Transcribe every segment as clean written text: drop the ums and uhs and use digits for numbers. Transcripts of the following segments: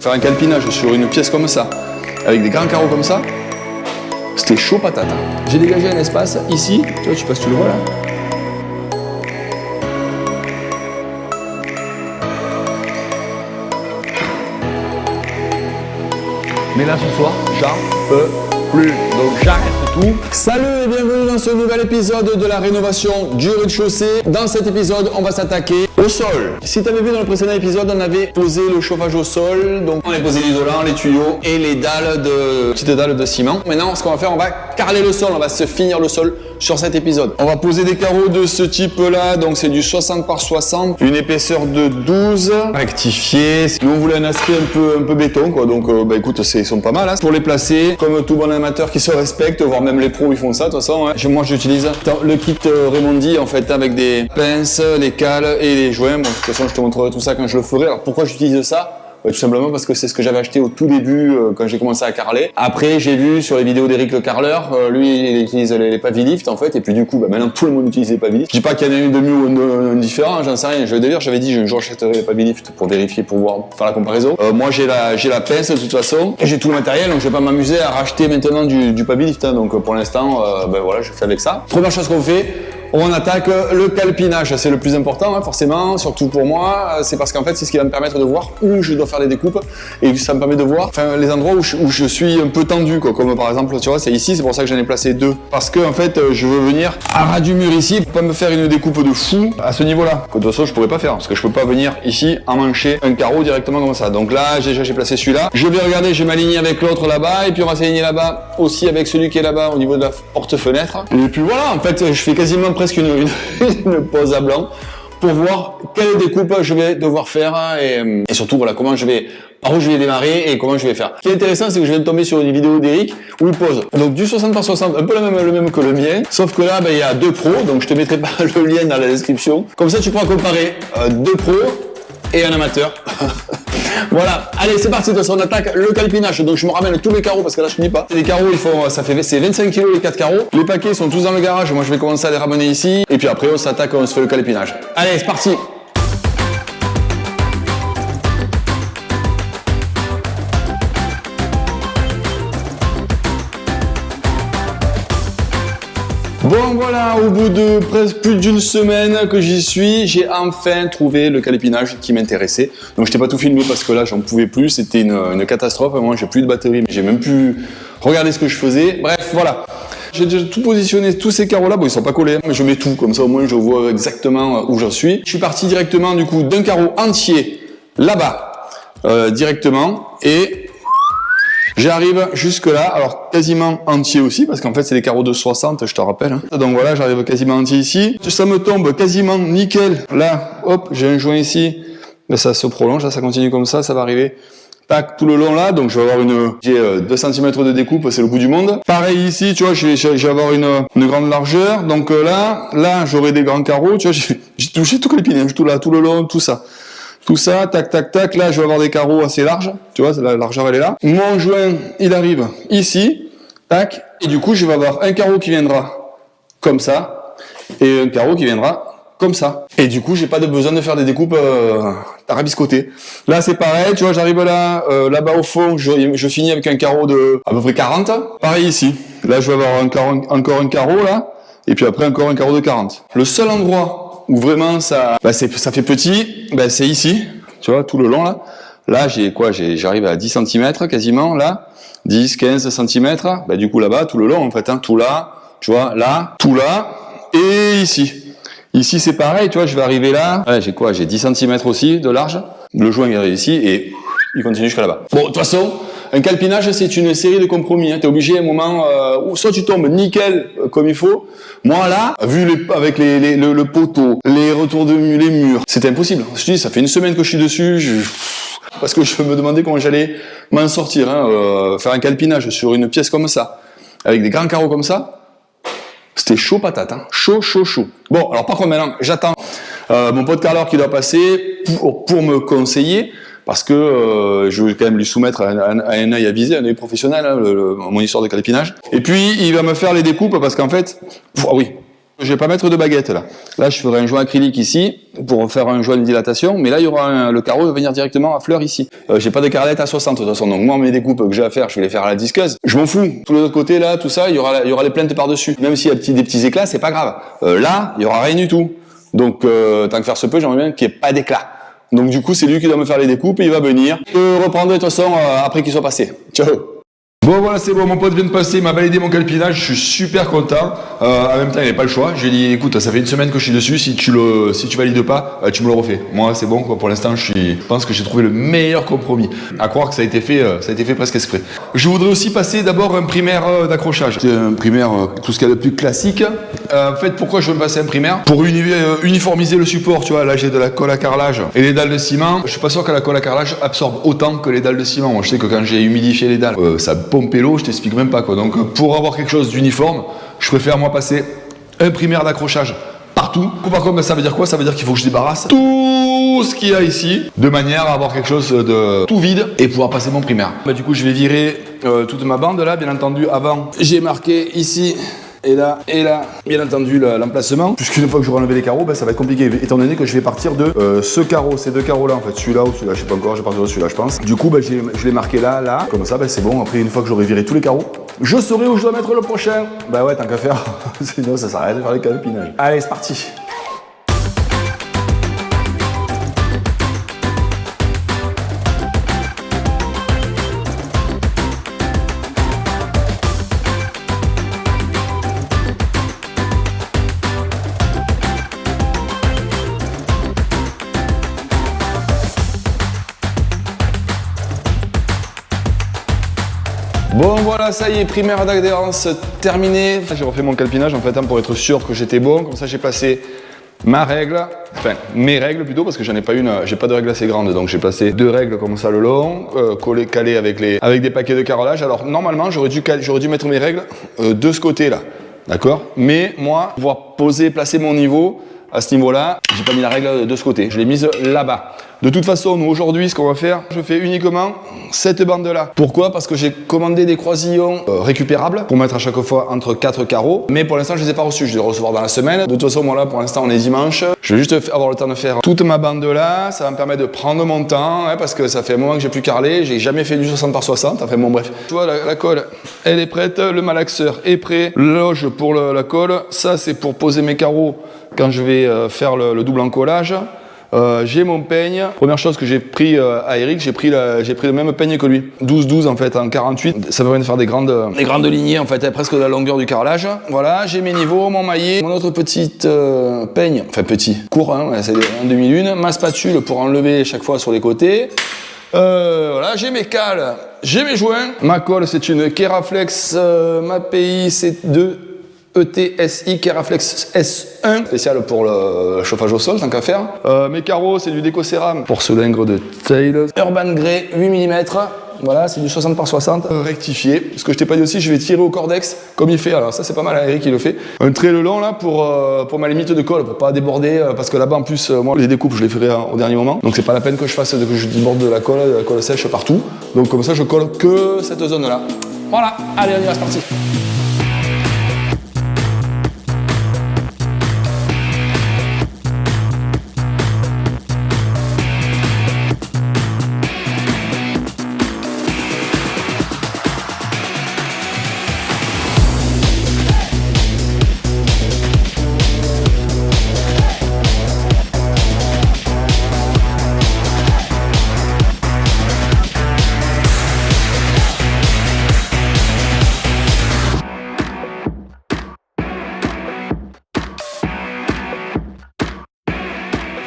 Faire un calpinage sur une pièce comme ça, avec des grands carreaux comme ça, c'était chaud patate. J'ai dégagé un espace ici, tu vois, je sais pas si tu le vois là. Mais là ce soir, j'en peux plus. Donc j'arrête tout. Salut et bienvenue dans ce nouvel épisode de la rénovation du rez-de-chaussée. Dans cet épisode, on va s'attaquer au sol. Si tu avais vu dans le précédent épisode, on avait posé le chauffage au sol. Donc on a posé l'isolant, les tuyaux et les petites dalles de ciment. Maintenant, ce qu'on va faire, on va carreler le sol. On va se finir le sol sur cet épisode. On va poser des carreaux de ce type-là. Donc c'est du 60 par 60, une épaisseur de 12. Rectifié. Nous, on voulait un aspect un peu béton, quoi. Donc écoute, ils sont pas mal. Hein. Pour les placer, comme tout bon amateur qui se respecte, voire même les pros, ils font ça de toute façon. Hein. Moi, j'utilise le kit Raimondi en fait avec des pinces, les cales et les joints. Bon, de toute façon, je te montrerai tout ça quand je le ferai. Alors pourquoi j'utilise ça? Tout simplement parce que c'est ce que j'avais acheté au tout début quand j'ai commencé à carreler. Après, j'ai vu sur les vidéos d'Eric le carreleur, lui, il utilise les Pavilift en fait, et puis du coup, maintenant tout le monde utilise les Pavilift. Je dis pas qu'il y en a une de mieux ou un différent, hein, j'en sais rien. D'ailleurs, j'avais dit, un jour j'achèterai les Pavilift pour vérifier, pour faire la comparaison. Moi, j'ai la pince de toute façon, et j'ai tout le matériel, donc je vais pas m'amuser à racheter maintenant du Pavilift. Hein, donc pour l'instant, voilà, je fais avec ça. Première chose qu'on fait, on attaque le calpinage, c'est le plus important hein, forcément, surtout pour moi, c'est parce qu'en fait c'est ce qui va me permettre de voir où je dois faire les découpes et ça me permet de voir les endroits où je suis un peu tendu, quoi. Comme par exemple, tu vois, c'est ici, c'est pour ça que j'en ai placé deux. Parce que en fait, je veux venir à ras du mur ici, pour pas me faire une découpe de fou à ce niveau-là. Que de toute façon, je pourrais pas faire, parce que je peux pas venir ici emmancher un carreau directement comme ça. Donc là, déjà j'ai placé celui-là. Je vais regarder, je vais m'aligner avec l'autre là-bas, et puis on va s'aligner là-bas aussi avec celui qui est là-bas au niveau de la porte-fenêtre. Et puis voilà, en fait, je fais quasiment presque une pause à blanc pour voir quelle découpe je vais devoir faire et surtout voilà par où je vais démarrer et comment je vais faire. Ce qui est intéressant, c'est que je viens de tomber sur une vidéo d'Eric où il pose donc du 60 par 60, un peu le même que le mien, sauf que là il y a deux pros, donc je te mettrai pas le lien dans la description. Comme ça tu pourras comparer deux pros et un amateur. Voilà, allez c'est parti, de toute façon on attaque le calpinage. Donc je me ramène tous les carreaux parce que là je finis pas. Les carreaux c'est 25 kg les 4 carreaux. Les paquets sont tous dans le garage, moi je vais commencer à les ramener ici. Et puis après on s'attaque, on se fait le calpinage. Allez c'est parti. Bon voilà, au bout de presque plus d'une semaine que j'y suis, j'ai enfin trouvé le calpinage qui m'intéressait. Donc je t'ai pas tout filmé parce que là j'en pouvais plus, c'était une catastrophe. Moi j'ai plus de batterie, j'ai même plus regardé ce que je faisais. Bref voilà, j'ai déjà tout positionné, tous ces carreaux là, bon ils sont pas collés, mais je mets tout, comme ça au moins je vois exactement où j'en suis. Je suis parti directement du coup d'un carreau entier là-bas, directement, et j'arrive jusque là, alors quasiment entier aussi, parce qu'en fait c'est des carreaux de 60, je te rappelle. Hein. Donc voilà, j'arrive quasiment entier ici. Ça me tombe quasiment nickel. Là, hop, j'ai un joint ici. Là, ça se prolonge, là, ça continue comme ça va arriver. Tac, tout le long là, donc je vais avoir j'ai 2 cm de découpe, c'est le bout du monde. Pareil ici, tu vois, je vais avoir une grande largeur. Donc là, j'aurai des grands carreaux, tu vois, j'ai tout calpiné, tout là, tout le long, tout ça. Tout ça, tac, tac, tac, là je vais avoir des carreaux assez larges, tu vois, la largeur elle est là. Mon joint, il arrive ici, tac, et du coup je vais avoir un carreau qui viendra comme ça, et un carreau qui viendra comme ça. Et du coup j'ai pas besoin de faire des découpes tarabiscotées. Là c'est pareil, tu vois, j'arrive là, là-bas au fond, je finis avec un carreau de à peu près 40. Pareil ici, là je vais avoir encore un carreau là, et puis après encore un carreau de 40. Le seul endroit où vraiment ça fait petit, c'est ici, tu vois, tout le long là. Là, j'arrive à 10 cm quasiment, là, 10, 15 cm, du coup là-bas, tout le long en fait, hein, tout là, tu vois, là, tout là, et ici. Ici c'est pareil, tu vois, je vais arriver là, j'ai 10 cm aussi de large, le joint il arrive ici, et il continue jusqu'à là-bas. Bon, de toute façon, un calpinage, c'est une série de compromis. Hein. Tu es obligé à un moment où soit tu tombes nickel comme il faut. Moi là, vu avec le poteau, les retours de les murs, c'était impossible. Je te dis, ça fait une semaine que je suis dessus. Parce que je me demandais comment j'allais m'en sortir. Hein. Faire un calpinage sur une pièce comme ça, avec des grands carreaux comme ça, c'était chaud patate. Hein. Chaud. Bon, alors par contre maintenant, j'attends mon pote carreleur qui doit passer pour me conseiller. Parce que je vais quand même lui soumettre un œil avisé, un œil professionnel, hein, mon histoire de calpinage. Et puis, il va me faire les découpes parce qu'en fait, Je vais pas mettre de baguette là. Là, je ferai un joint acrylique ici pour faire un joint de dilatation, mais là, il y aura le carreau va venir directement à fleur ici. J'ai pas de carrelette à 60 de toute façon, donc moi, mes découpes que j'ai à faire, je vais les faire à la disqueuse. Je m'en fous. Tout l'autre côté là, tout ça, il y aura les plaintes par-dessus. Même s'il y a des petits éclats, c'est pas grave. Là, il y aura rien du tout. Donc, tant que faire se peut, j'aimerais bien qu'il n'y ait pas d'éclat. Donc du coup, c'est lui qui doit me faire les découpes et il va venir. Je reprendrai de toute façon après qu'il soit passé. Ciao. Bon voilà, c'est bon, mon pote vient de passer, il m'a validé mon calepinage, je suis super content. En même temps, il n'avait pas le choix. J'ai dit, écoute, ça fait une semaine que je suis dessus, si tu valides pas, tu me le refais. Moi, c'est bon, quoi. Pour l'instant, je pense que j'ai trouvé le meilleur compromis. À croire que ça a été fait presque exprès. Je voudrais aussi passer d'abord un primaire d'accrochage. C'est un primaire, tout ce qu'il y a de plus classique. En fait, pourquoi je veux me passer un primaire? Pour uniformiser le support, tu vois. Là, j'ai de la colle à carrelage et les dalles de ciment. Je suis pas sûr que la colle à carrelage absorbe autant que les dalles de ciment. Moi, je sais que quand j'ai humidifié les dalles, ça pomper l'eau, je t'explique même pas quoi. Donc pour avoir quelque chose d'uniforme, je préfère moi passer un primaire d'accrochage partout. Par contre, ça veut dire quoi? Ça veut dire qu'il faut que je débarrasse tout ce qu'il y a ici, de manière à avoir quelque chose de tout vide et pouvoir passer mon primaire. Du coup, je vais virer toute ma bande là, bien entendu. Avant, j'ai marqué ici et là, bien entendu, l'emplacement. Puisqu'une fois que j'aurai enlevé les carreaux, ça va être compliqué, étant donné que je vais partir de ce carreau, ces deux carreaux-là, en fait, celui-là ou celui-là, je sais pas encore, je vais partir de celui-là, je pense. Du coup, je l'ai marqué là, comme ça, c'est bon. Après, une fois que j'aurai viré tous les carreaux, je saurai où je dois mettre le prochain. Bah ouais, tant qu'à faire, sinon ça s'arrête de faire le calepinage. Allez, c'est parti. Bon voilà, ça y est, primaire d'adhérence terminée. J'ai refait mon calepinage en fait pour être sûr que j'étais bon. Comme ça j'ai passé ma règle, enfin mes règles plutôt, parce que j'en ai pas une, j'ai pas de règle assez grande, donc j'ai placé deux règles comme ça le long, calées avec des paquets de carrelage. Alors normalement j'aurais dû mettre mes règles de ce côté là, d'accord? Mais moi, pouvoir placer mon niveau à ce niveau-là, j'ai pas mis la règle de ce côté, je l'ai mise là-bas. De toute façon, nous aujourd'hui, ce qu'on va faire, je fais uniquement cette bande-là. Pourquoi? Parce que j'ai commandé des croisillons récupérables pour mettre à chaque fois entre 4 carreaux. Mais pour l'instant, je les ai pas reçus. Je vais les recevoir dans la semaine. De toute façon, moi là, pour l'instant, on est dimanche. Je vais juste avoir le temps de faire toute ma bande-là. Ça va me permettre de prendre mon temps, parce que ça fait un moment que j'ai plus carrelé. J'ai jamais fait du 60 par 60. Enfin bon, bref. Tu vois, la colle, elle est prête. Le malaxeur est prêt. Loge pour la colle. Ça, c'est pour poser mes carreaux quand je vais faire le double encollage. J'ai mon peigne. Première chose que j'ai pris à Eric, j'ai pris le même peigne que lui. 12-12 en fait, en 48. Ça permet de faire des grandes lignées en fait, presque de la longueur du carrelage. Voilà, j'ai mes niveaux, mon maillet, mon autre petite peigne, enfin petit, court, c'est en demi-lune. Ma spatule pour enlever chaque fois sur les côtés. Voilà, j'ai mes cales, j'ai mes joints. Ma colle, c'est une Keraflex Mapi C2. ETSI Keraflex S1, spécial pour le chauffage au sol, tant qu'à faire. Mes carreaux, c'est du Déco-Céram, porcelain de Tail. Urban Grey, 8 mm. Voilà, c'est du 60 par 60. Rectifié. Ce que je t'ai pas dit aussi, je vais tirer au cordex, comme il fait. Alors ça, c'est pas mal, Eric, il le fait. Un trait le long, là, pour ma limite de colle, pour pas déborder, parce que là-bas, en plus, moi, les découpes, je les ferai au dernier moment. Donc c'est pas la peine que je déborde de la colle sèche partout. Donc comme ça, je colle que cette zone-là. Voilà, allez, on y va, c'est parti.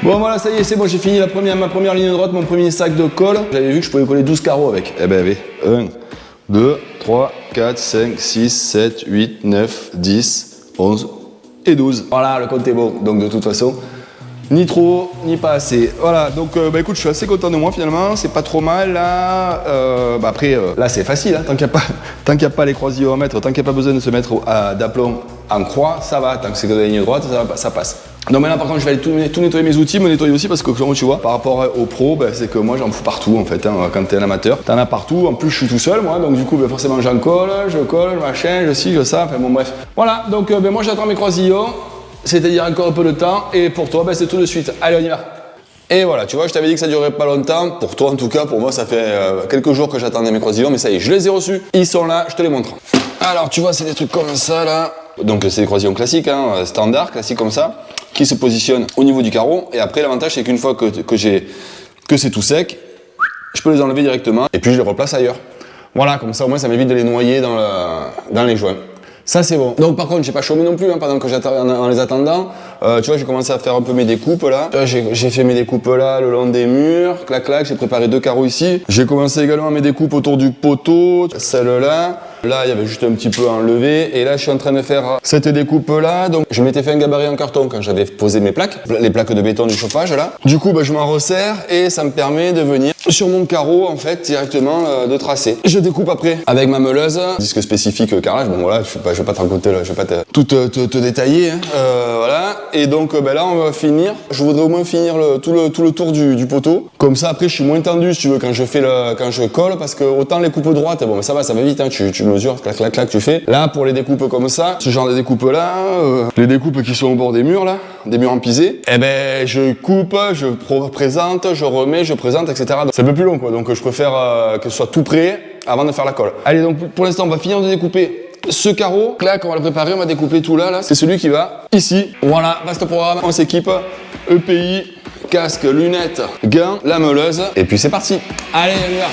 Bon voilà, ça y est, c'est bon, j'ai fini ma première ligne droite, mon premier sac de colle. J'avais vu que je pouvais coller 12 carreaux avec. Eh ben, 1, 2, 3, 4, 5, 6, 7, 8, 9, 10, 11 et 12. Voilà, le compte est bon. Donc de toute façon, ni trop, ni pas assez. Voilà, donc écoute, je suis assez content de moi finalement, c'est pas trop mal là. Après, là c'est facile, hein, tant qu'il n'y a pas les croisillons à mettre, tant qu'il n'y a pas besoin de se mettre d'aplomb en croix, ça va. Tant que c'est que de la ligne droite, ça passe. Donc maintenant par contre je vais aller tout nettoyer mes outils, me nettoyer aussi parce que comme tu vois, par rapport aux pros, c'est que moi j'en fous partout en fait, quand t'es un amateur. T'en as partout, en plus je suis tout seul moi, donc du coup forcément j'en colle, je machin, je ci, je ça, enfin bon bref. Voilà, donc moi j'attends mes croisillons c'est-à-dire encore un peu de temps, et pour toi, ben, c'est tout de suite. Allez, on y va. Et voilà, tu vois, je t'avais dit que ça durerait pas longtemps. Pour toi, en tout cas, pour moi, ça fait quelques jours que j'attendais mes croisillons, mais ça y est, je les ai reçus. Ils sont là, je te les montre. Alors, tu vois, c'est des trucs comme ça, là. Donc, c'est des croisillons classiques, hein, standard, classiques comme ça, qui se positionnent au niveau du carreau. Et après, l'avantage, c'est qu'une fois que c'est tout sec, je peux les enlever directement, et puis je les replace ailleurs. Voilà, comme ça, au moins, ça m'évite de les noyer dans les joints. Ça c'est bon. Donc par contre j'ai pas chômé non plus hein, pendant que j'attends en les attendant. Tu vois j'ai commencé à faire un peu mes découpes là. J'ai fait mes découpes là le long des murs, clac clac, j'ai préparé 2 carreaux ici. J'ai commencé également mes découpes autour du poteau, celle-là. Là il y avait juste un petit peu à enlever et là je suis en train de faire cette découpe là. Donc je m'étais fait un gabarit en carton quand j'avais posé mes plaques, les plaques de béton du chauffage là. Du coup je m'en resserre et ça me permet de venir sur mon carreau en fait directement de tracer. Je découpe après avec ma meuleuse, disque spécifique carrelage. Bon voilà, je vais pas te raconter là, je vais pas te détailler. Hein. Voilà. Et donc là on va finir. Je voudrais au moins finir tout le tour du poteau. Comme ça après je suis moins tendu si tu veux quand je colle parce que autant les coupes droites, bon mais ça va vite. Hein. Tu mesures, clac clac clac, tu fais. Là pour les découpes comme ça, ce genre de découpes là, les découpes qui sont au bord des murs là, des murs en pisé. Eh ben je coupe, je présente, je remets, je présente, etc. C'est un peu plus long quoi. Donc je préfère que ce soit tout prêt avant de faire la colle. Allez donc pour l'instant on va finir de découper ce carreau, clac, on va le préparer, on va découper tout là, c'est celui qui va ici. Voilà, vaste programme, on s'équipe, EPI, casque, lunettes, gants, la meuleuse, et puis c'est parti. Allez, on y va.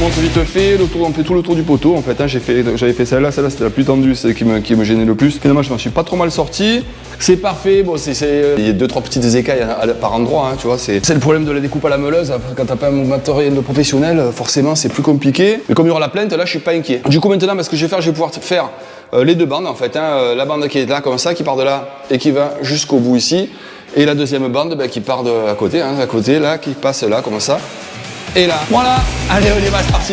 Montre vite fait, on fait tout le tour du poteau en fait. Hein, j'avais fait celle-là c'était la plus tendue, c'est qui me gênait le plus. Finalement, je m'en suis pas trop mal sorti. C'est parfait. Bon, il y a 2-3 petites écailles par endroit. Hein, tu vois, c'est le problème de la découpe à la meuleuse. Quand t'as pas un matériel professionnel, forcément, c'est plus compliqué. Mais comme il y aura la plainte, là, je suis pas inquiet. Du coup, maintenant, ce que je vais faire, je vais pouvoir faire les 2 bandes en fait. Hein, la bande qui est là comme ça, qui part de là et qui va jusqu'au bout ici, et la deuxième bande qui part à côté, hein, là, qui passe là comme ça. Et là, voilà, allez on y va, c'est parti.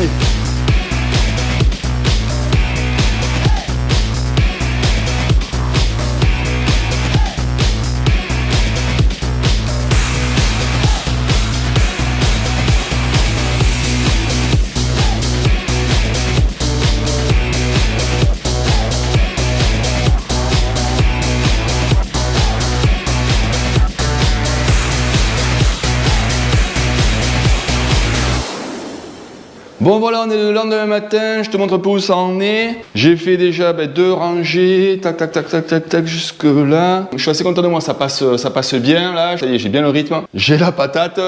Bon voilà, on est le lendemain matin, je te montre un peu où ça en est. J'ai fait déjà 2 rangées, tac tac tac tac tac tac jusque là. Je suis assez content de moi, ça passe bien là, ça y est, j'ai bien le rythme. J'ai la patate,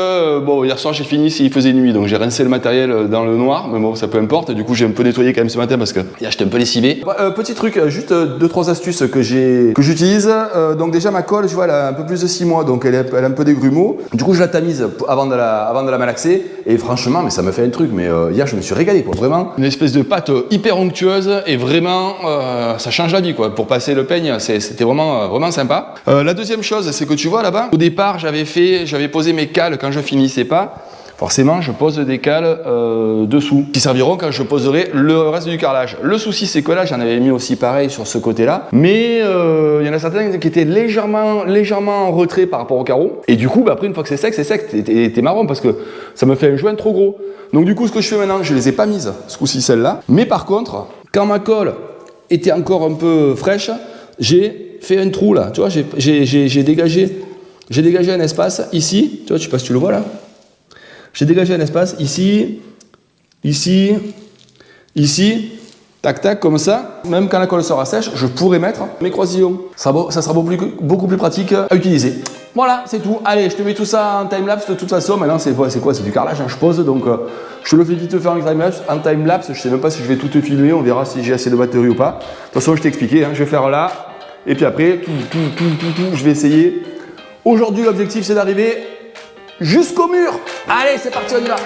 bon hier soir j'ai fini, il faisait nuit, donc j'ai rincé le matériel dans le noir, mais bon ça peu importe, du coup j'ai un peu nettoyé quand même ce matin parce que j'étais un peu lessivé. Petit truc, juste 2-3 astuces que j'utilise. Donc déjà ma colle, tu vois, elle a un peu plus de 6 mois, donc elle a un peu des grumeaux. Du coup je la tamise avant de la malaxer, et franchement, mais ça me fait un truc, mais hier je me suis régalé quoi, vraiment. Une espèce de pâte hyper onctueuse et vraiment ça change la vie quoi. Pour passer le peigne, c'était vraiment sympa. La deuxième chose, c'est que tu vois là-bas, au départ j'avais posé mes cales quand je finissais pas. Forcément, je pose des cales dessous, qui serviront quand je poserai le reste du carrelage. Le souci, c'est que là, j'en avais mis aussi pareil sur ce côté-là, mais il y en a certains qui étaient légèrement en retrait par rapport au carreau. Et du coup, après, une fois que c'est sec, t'es marron parce que ça me fait un joint trop gros. Donc du coup, ce que je fais maintenant, je les ai pas mises, ce coup-ci celle-là. Mais par contre, quand ma colle était encore un peu fraîche, j'ai fait un trou là. Tu vois, j'ai dégagé un espace ici. Tu vois, je sais pas si tu le vois là. J'ai dégagé un espace ici, tac tac comme ça. Même quand la colle sera sèche, je pourrais mettre mes croisillons. Ça sera beaucoup plus pratique à utiliser. Voilà, c'est tout. Allez, je te mets tout ça en time-lapse de toute façon. Maintenant, c'est quoi? C'est du carrelage, hein, je pose. Donc, je te le fais vite faire en time-lapse. Je sais même pas si je vais tout te filmer. On verra si j'ai assez de batterie ou pas. De toute façon, je t'ai expliqué. Hein, je vais faire là. Et puis après, je vais essayer. Aujourd'hui, l'objectif, c'est d'arriver jusqu'au mur. Allez, c'est parti, on y va.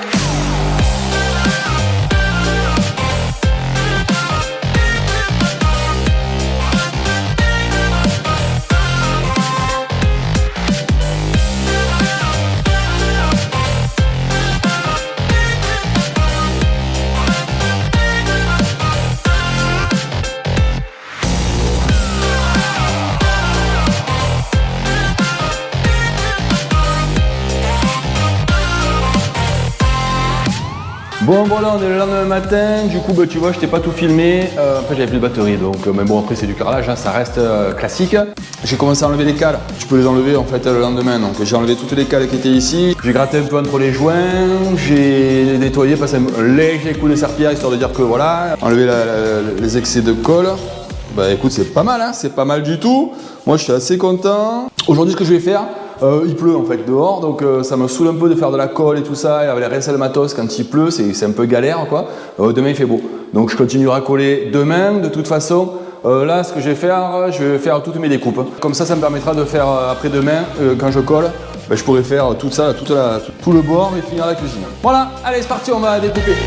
Bon voilà, on est le lendemain matin, du coup bah, tu vois je t'ai pas tout filmé, en fait j'avais plus de batterie donc mais bon après c'est du carrelage, hein, ça reste classique. J'ai commencé à enlever les cales, tu peux les enlever en fait le lendemain, donc j'ai enlevé toutes les cales qui étaient ici, j'ai gratté un peu entre les joints, j'ai nettoyé, passé un léger coup de serpillière histoire de dire que voilà, enlever les excès de colle. Bah écoute c'est pas mal, hein, c'est pas mal du tout, moi je suis assez content. Aujourd'hui ce que je vais faire, il pleut en fait dehors, donc ça me saoule un peu de faire de la colle et tout ça, et avec les rincer le matos quand il pleut, c'est un peu galère quoi. Demain il fait beau, donc je continuerai à coller demain. De toute façon, là ce que je vais faire toutes mes découpes. Comme ça me permettra de faire après-demain, quand je colle, bah, je pourrai faire tout ça, tout le bord et finir la cuisine. Voilà, allez c'est parti, on va découper.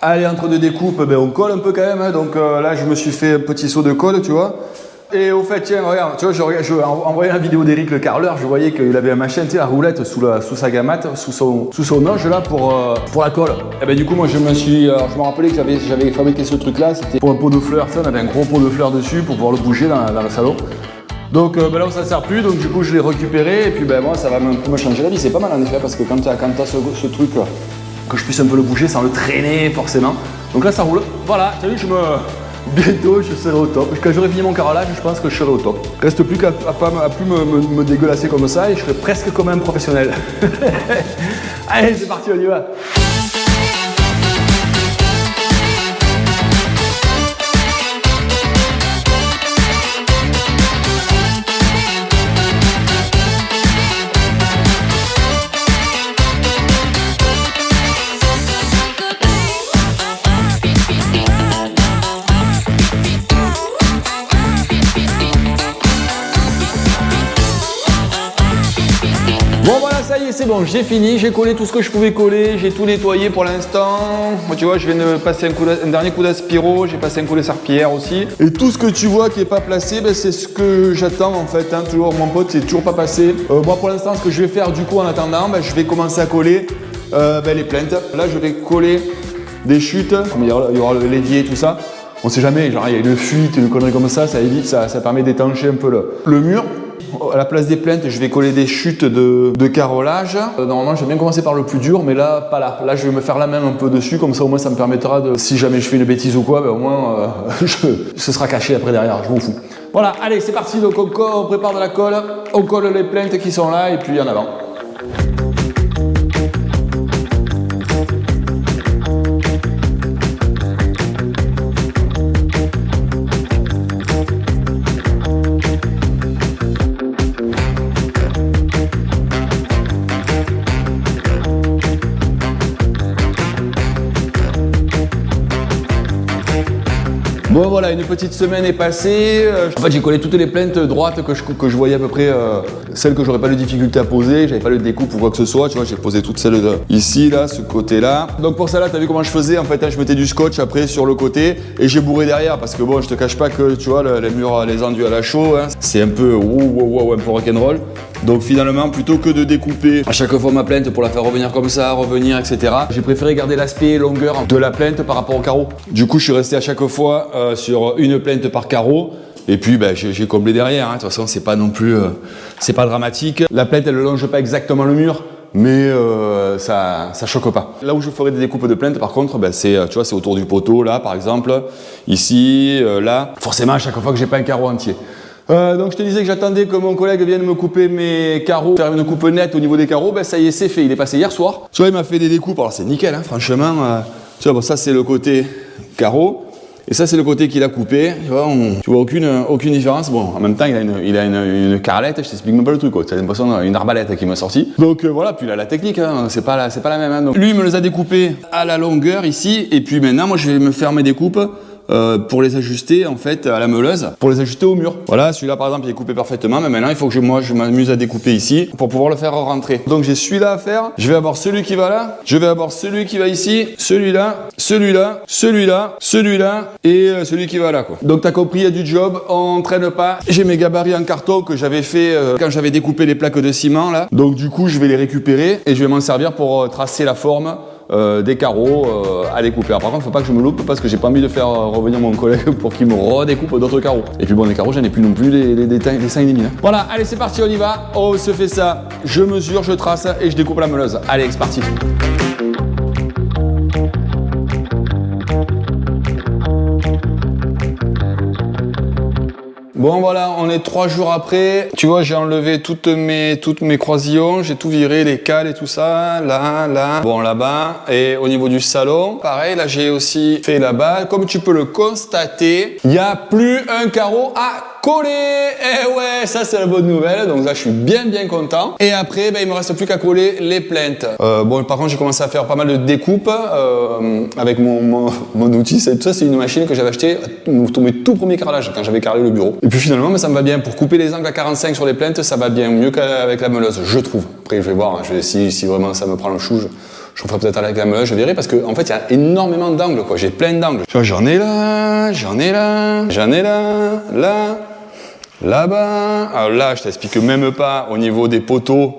Allez, entre deux découpes, ben, on colle un peu quand même, hein. Donc là je me suis fait un petit saut de colle, tu vois. Et au fait, tiens, regarde, tu vois, en voyant la vidéo d'Eric le carreleur, je voyais qu'il avait un machin, tu sais, la roulette sous sa gamate, sous son noge là pour la colle. Et ben du coup, moi je me rappelais que j'avais fabriqué ce truc là, c'était pour un pot de fleurs, ça, on avait un gros pot de fleurs dessus pour pouvoir le bouger dans le salon. Donc ben là, ça ne sert plus, donc du coup, je l'ai récupéré et puis ben moi, ça va me changer la vie. C'est pas mal en effet, parce que quand tu as ce truc là, que je puisse un peu le bouger sans le traîner forcément. Donc là ça roule. Voilà, tu as vu, bientôt je serai au top. Quand j'aurai fini mon carrelage, je pense que je serai au top. Reste plus qu'à plus me dégueulasser comme ça et je serai presque comme un professionnel. Allez, c'est parti, on y va. Bon voilà, ça y est, c'est bon, j'ai fini, j'ai collé tout ce que je pouvais coller, j'ai tout nettoyé pour l'instant. Moi tu vois, je viens de passer un dernier coup d'aspiro, j'ai passé un coup de serpillière aussi. Et tout ce que tu vois qui n'est pas placé, ben, c'est ce que j'attends en fait, hein. Toujours mon pote, c'est toujours pas passé. Moi pour l'instant, ce que je vais faire du coup en attendant, ben, je vais commencer à coller les plaintes. Là je vais coller des chutes, comme il y aura le l'évier et tout ça. On sait jamais, genre il y a une fuite, une connerie comme ça évite, ça permet d'étancher un peu le mur. À la place des plaintes, je vais coller des chutes de carrelage. Normalement, je vais bien commencer par le plus dur, mais là, pas là. Là, je vais me faire la main un peu dessus, comme ça au moins ça me permettra de, si jamais je fais une bêtise ou quoi, ben, au moins ce sera caché après derrière, je m'en fous. Voilà, allez, c'est parti, donc on prépare de la colle, on colle les plaintes qui sont là et puis en avant. Bon voilà, une petite semaine est passée. En fait, j'ai collé toutes les plaintes droites que je voyais à peu près, celles que j'aurais pas de difficulté à poser, j'avais pas de découpe ou quoi que ce soit, tu vois, j'ai posé toutes celles ici, là, ce côté-là. Donc pour ça là, t'as vu comment je faisais, en fait, hein, je mettais du scotch après sur le côté et j'ai bourré derrière parce que bon, je te cache pas que, tu vois, les murs, les enduits à la chaux, hein, c'est un peu un peu rock'n'roll. Donc finalement, plutôt que de découper à chaque fois ma plainte pour la faire revenir comme ça, revenir, etc., j'ai préféré garder l'aspect longueur de la plainte par rapport au carreau. Du coup, je suis resté à chaque fois sur une plainte par carreau. Et puis j'ai comblé derrière, hein. De toute façon c'est pas non plus, c'est pas dramatique. La plainte elle ne longe pas exactement le mur, mais ça choque pas. Là où je ferai des découpes de plainte par contre, c'est tu vois, c'est autour du poteau là par exemple, ici, là. Forcément à chaque fois que j'ai pas un carreau entier. Donc je te disais que j'attendais que mon collègue vienne me couper mes carreaux, faire une coupe nette au niveau des carreaux, ça y est c'est fait, il est passé hier soir. Tu vois il m'a fait des découpes, alors c'est nickel hein, franchement, tu vois bon, ça c'est le côté carreau. Et ça, c'est le côté qu'il a coupé. Tu vois aucune différence. Bon, en même temps, il a une carrelette. Je t'explique même pas le truc, quoi. Tu as l'impression d'une arbalète qui m'a sorti. Donc voilà. Puis là, la technique, hein, c'est pas la même. Hein. Donc, lui, il me les a découpés à la longueur ici. Et puis maintenant, moi, je vais me faire mes découpes pour les ajuster en fait à la meuleuse, pour les ajuster au mur. Voilà, celui-là par exemple, il est coupé parfaitement. Mais maintenant, il faut que je m'amuse à découper ici pour pouvoir le faire rentrer. Donc j'ai celui-là à faire. Je vais avoir celui qui va là. Je vais avoir celui qui va ici. Celui-là, celui-là, celui-là, celui-là et celui qui va là, quoi. Donc t'as compris, il y a du job. On traîne pas. J'ai mes gabarits en carton que j'avais fait quand j'avais découpé les plaques de ciment là. Donc du coup, je vais les récupérer et je vais m'en servir pour tracer la forme des carreaux à découper. Alors, par contre, faut pas que je me loupe parce que j'ai pas envie de faire revenir mon collègue pour qu'il me redécoupe d'autres carreaux. Et puis bon, les carreaux, j'en ai plus non plus les 5,5. Hein. Voilà, allez, c'est parti, on y va. On se fait ça. Je mesure, je trace et je découpe la meuleuse. Allez, c'est parti. Bon voilà, on est 3 jours après. Tu vois, j'ai enlevé toutes mes croisillons, j'ai tout viré, les cales et tout ça, là, bon là-bas. Et au niveau du salon, pareil, là j'ai aussi fait là-bas. Comme tu peux le constater, il n'y a plus un carreau à coller. Eh ouais, ça c'est la bonne nouvelle. Donc là, je suis bien content. Et après, il me reste plus qu'à coller les plaintes. Bon, par contre, j'ai commencé à faire pas mal de découpes avec mon outil. Ça, c'est une machine que j'avais achetée pour mes tout premiers carrelages quand j'avais carrelé le bureau. Et puis finalement, ça me va bien. Pour couper les angles à 45 sur les plaintes, ça va bien mieux qu'avec la meuleuse, je trouve. Après, je vais voir. Si vraiment ça me prend le chou, je ferai peut-être avec la meuleuse, je verrai, parce qu'en fait, il y a énormément d'angles, quoi. J'ai plein d'angles. J'en ai là, j'en ai là, j'en ai là, là-bas. Alors là, je t'explique même pas au niveau des poteaux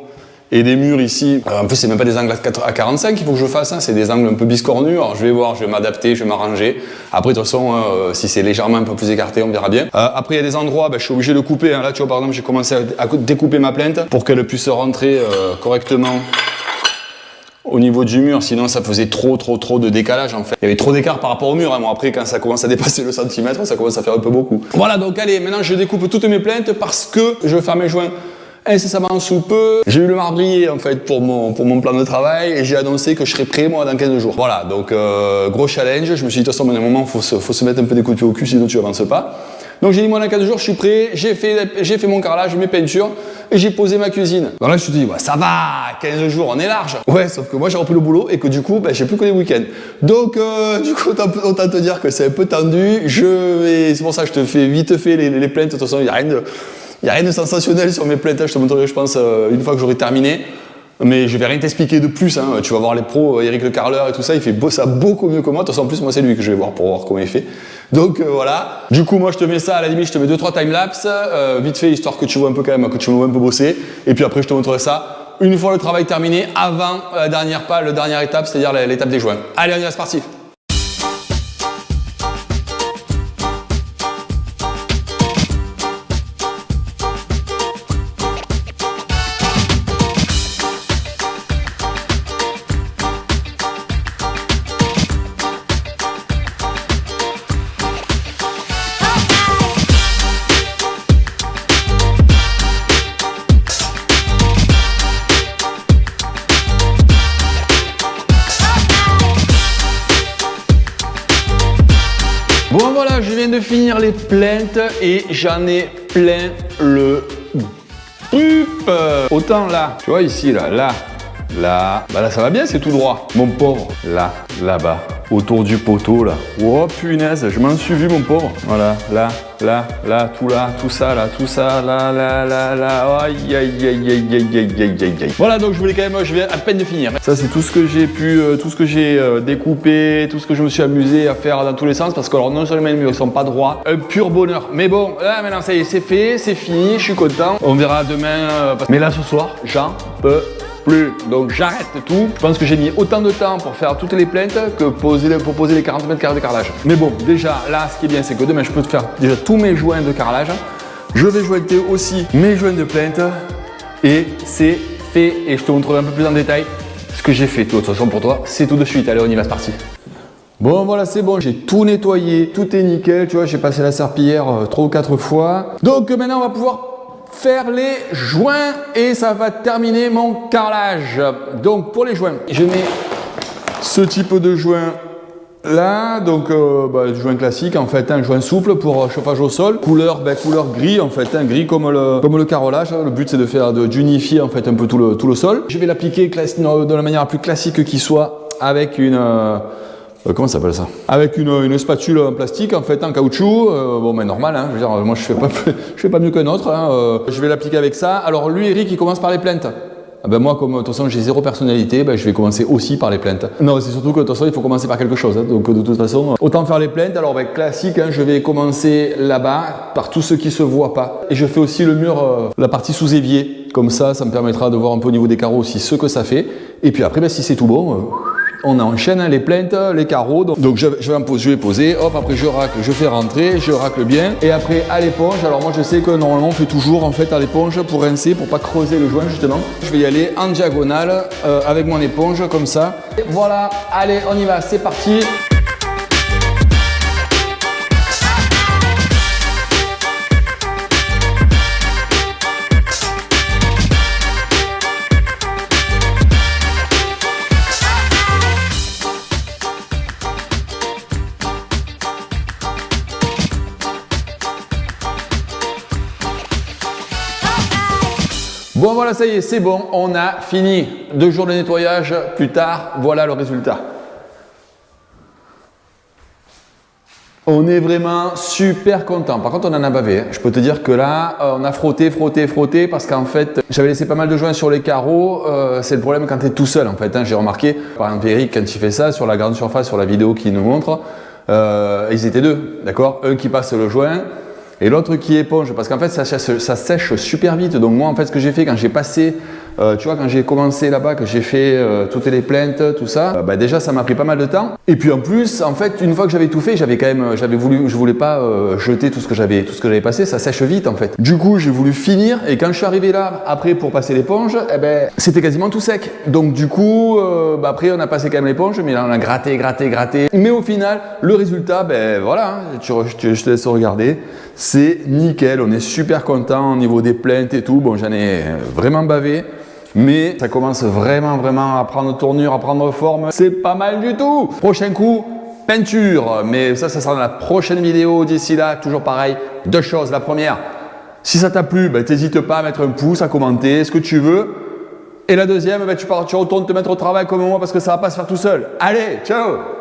et des murs ici. En plus, c'est même pas des angles à 45 qu'il faut que je fasse, hein. C'est des angles un peu biscornus. Alors je vais voir, je vais m'adapter, je vais m'arranger. Après, de toute façon, si c'est légèrement un peu plus écarté, on verra bien. Après, il y a des endroits, je suis obligé de couper. Hein. Là, tu vois, par exemple, j'ai commencé à découper ma plainte pour qu'elle puisse rentrer correctement au niveau du mur, sinon ça faisait trop de décalage en fait. Il y avait trop d'écart par rapport au mur, hein. Bon, après quand ça commence à dépasser le centimètre, ça commence à faire un peu beaucoup. Voilà, donc allez, maintenant je découpe toutes mes plaintes parce que je veux faire mes joints incessamment sous peu. J'ai eu le marbrier en fait pour mon plan de travail et j'ai annoncé que je serais prêt moi dans 15 jours. Voilà, donc gros challenge. Je me suis dit de toute façon, à un moment, faut se mettre un peu des coups de pied au cul, sinon tu avances pas. Donc j'ai dit moi dans 15 jours je suis prêt, j'ai fait mon carrelage, mes peintures et j'ai posé ma cuisine. Donc là je me suis dit ça va, 15 jours on est large. Ouais, sauf que moi j'ai repris le boulot et que du coup j'ai plus que les week-ends. Donc du coup autant te dire que c'est un peu tendu. C'est pour ça que je te fais vite fait les plaintes. De toute façon il n'y a rien de sensationnel sur mes plaintes. Je te montrerai je pense une fois que j'aurai terminé. Mais je vais rien t'expliquer de plus, hein. Tu vas voir les pros, Eric le carreleur et tout ça, il fait ça beaucoup mieux que moi. De toute façon, en plus, moi, c'est lui que je vais voir pour voir comment il fait. Donc voilà. Du coup, moi, je te mets ça, à la limite, je te mets 2-3 timelapses, vite fait, histoire que tu vois un peu quand même, que tu me vois un peu bosser. Et puis après, je te montrerai ça une fois le travail terminé, avant la dernière étape, c'est-à-dire l'étape des joints. Allez, on y va, c'est parti. Bon voilà, je viens de finir les plaintes et j'en ai plein le trup. Autant là, tu vois ici, là, bah là ça va bien, c'est tout droit. Mon pauvre, là, là-bas, autour du poteau là. Oh punaise, je m'en suis vu mon pauvre. Voilà, là, tout ça, là, aïe, aïe, aïe, aïe, aïe, aïe, aïe, aïe, aïe. Voilà, donc je viens à peine de finir. Ça c'est tout ce que j'ai pu, tout ce que j'ai découpé, tout ce que je me suis amusé à faire dans tous les sens, parce que alors non seulement les murs sont pas droits, un pur bonheur. Mais bon, là maintenant ça y est, c'est fait, c'est fini, je suis content. On verra demain, mais là ce soir, j'en peux plus. Donc j'arrête tout. Je pense que j'ai mis autant de temps pour faire toutes les plaintes que pour poser les 40 mètres carrés de carrelage. Mais bon, déjà là, ce qui est bien, c'est que demain, je peux te faire déjà tous mes joints de carrelage. Je vais jointer aussi mes joints de plainte et c'est fait. Et je te montrerai un peu plus en détail ce que j'ai fait. De toute façon, pour toi, c'est tout de suite. Allez, on y va, c'est parti. Bon, voilà, c'est bon, j'ai tout nettoyé, tout est nickel, tu vois, j'ai passé la serpillière 3 ou 4 fois. Donc maintenant, on va pouvoir faire les joints et ça va terminer mon carrelage. Donc pour les joints, je mets ce type de joint là, donc joint classique en fait, un joint souple pour chauffage au sol, couleur gris en fait, gris comme le carrelage. Le but c'est d'unifier en fait un peu tout le sol. Je vais l'appliquer de la manière la plus classique qui soit avec une comment ça s'appelle ça? Avec une spatule en plastique, en fait, en caoutchouc. Bon, mais normal, hein, je veux dire, moi je fais pas mieux qu'un autre. Hein, je vais l'appliquer avec ça. Alors lui, Eric, il commence par les plaintes. Ah ben moi, comme de toute façon j'ai zéro personnalité, ben, je vais commencer aussi par les plaintes. Non, c'est surtout que de toute façon il faut commencer par quelque chose. Hein, donc de toute façon, autant faire les plaintes. Alors ben, classique, hein, je vais commencer là-bas par tout ce qui se voit pas. Et je fais aussi le mur, la partie sous évier. Comme ça me permettra de voir un peu au niveau des carreaux aussi ce que ça fait. Et puis après, ben, si c'est tout bon. On enchaîne les plaintes, les carreaux. Donc je vais poser, hop, après je racle, je fais rentrer, je racle bien. Et après à l'éponge, alors moi je sais que normalement on fait toujours en fait à l'éponge pour rincer, pour pas creuser le joint justement. Je vais y aller en diagonale avec mon éponge comme ça. Et voilà, allez on y va, c'est parti. Bon voilà, ça y est, c'est bon, on a fini. 2 jours de nettoyage plus tard, voilà le résultat. On est vraiment super content. Par contre, on en a bavé. Je peux te dire que là, on a frotté parce qu'en fait, j'avais laissé pas mal de joints sur les carreaux. C'est le problème quand tu es tout seul en fait. Hein. J'ai remarqué, par exemple, Eric, quand il fait ça sur la grande surface, sur la vidéo qu'il nous montre, ils étaient 2, d'accord? Un qui passe le joint et l'autre qui éponge, parce qu'en fait ça sèche super vite. Donc moi en fait ce que j'ai fait quand j'ai passé, tu vois, quand j'ai commencé là-bas, que j'ai fait toutes les plaintes, tout ça, déjà ça m'a pris pas mal de temps. Et puis en plus, en fait, une fois que j'avais tout fait, je voulais pas jeter tout ce que j'avais passé, ça sèche vite en fait. Du coup j'ai voulu finir et quand je suis arrivé là, après pour passer l'éponge, c'était quasiment tout sec. Donc du coup, après on a passé quand même l'éponge, mais là on a gratté. Mais au final, le résultat, voilà, hein, je te laisse regarder. C'est nickel, on est super content au niveau des plaintes et tout. Bon, j'en ai vraiment bavé, mais ça commence vraiment à prendre tournure, à prendre forme. C'est pas mal du tout. Prochain coup, peinture. Mais ça sera dans la prochaine vidéo. D'ici là, toujours pareil, 2 choses. La première, si ça t'a plu, n'hésite pas à mettre un pouce, à commenter, ce que tu veux. Et la deuxième, tu retournes te mettre au travail comme moi parce que ça va pas se faire tout seul. Allez, ciao!